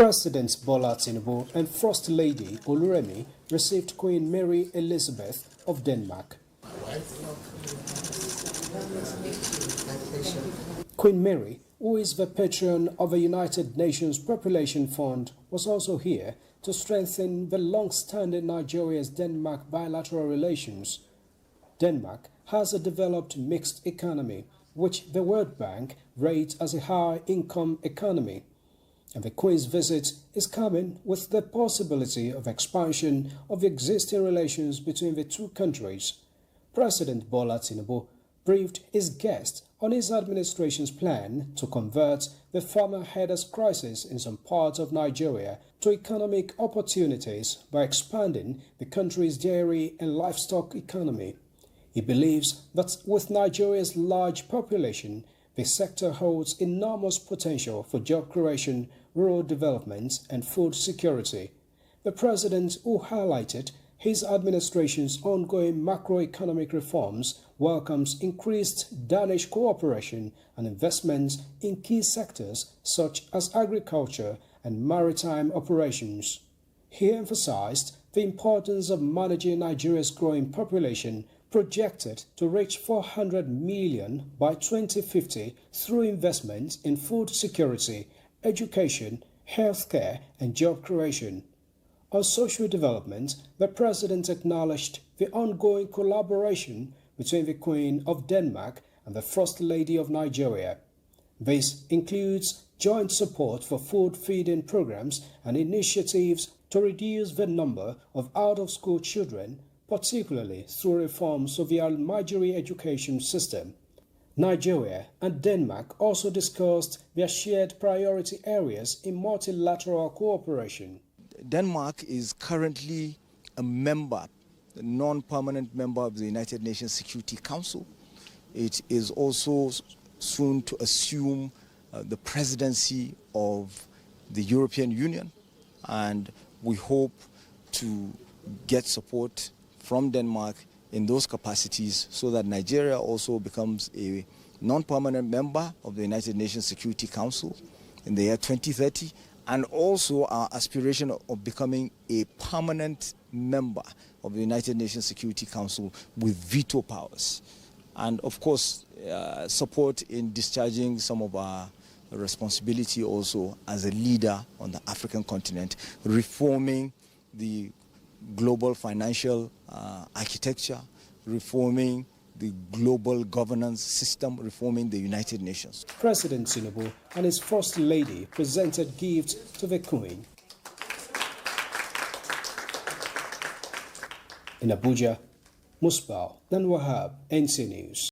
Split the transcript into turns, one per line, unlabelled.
President Bola Tinubu and First Lady Oluremi received Queen Mary Elizabeth of Denmark. Queen Mary, who is the patron of the United Nations Population Fund, was also here to strengthen the long-standing Nigeria-Denmark bilateral relations. Denmark has a developed mixed economy, which the World Bank rates as a high-income economy. And the Queen's visit is coming with the possibility of expansion of existing relations between the two countries. President Bola Tinubu briefed his guest on his administration's plan to convert the farmer headers crisis in some parts of Nigeria to economic opportunities by expanding the country's dairy and livestock economy. He believes that with Nigeria's large population, the sector holds enormous potential for job creation, rural development, and food security. The president, who highlighted his administration's ongoing macroeconomic reforms, welcomes increased Danish cooperation and investments in key sectors such as agriculture and maritime operations. He emphasized the importance of managing Nigeria's growing population, projected to reach 400 million by 2050 through investments in food security, education, healthcare, and job creation. On social development, the president acknowledged the ongoing collaboration between the Queen of Denmark and the First Lady of Nigeria. This includes joint support for food feeding programs and initiatives to reduce the number of out-of-school children, particularly through reforms of the Almajiri education system. Nigeria and Denmark also discussed their shared priority areas in multilateral cooperation.
Denmark is currently a member, a non-permanent member of the United Nations Security Council. It is also soon to assume the presidency of the European Union, and we hope to get support from Denmark in those capacities so that Nigeria also becomes a non-permanent member of the United Nations Security Council in the year 2030, and also our aspiration of becoming a permanent member of the United Nations Security Council with veto powers. And of course, support in discharging some of our responsibility also as a leader on the African continent, reforming the global financial architecture, reforming the global governance system, reforming the United Nations.
President Tinubu and his First Lady presented gifts to the Queen. In Abuja, Musbal Wahab, NTA News.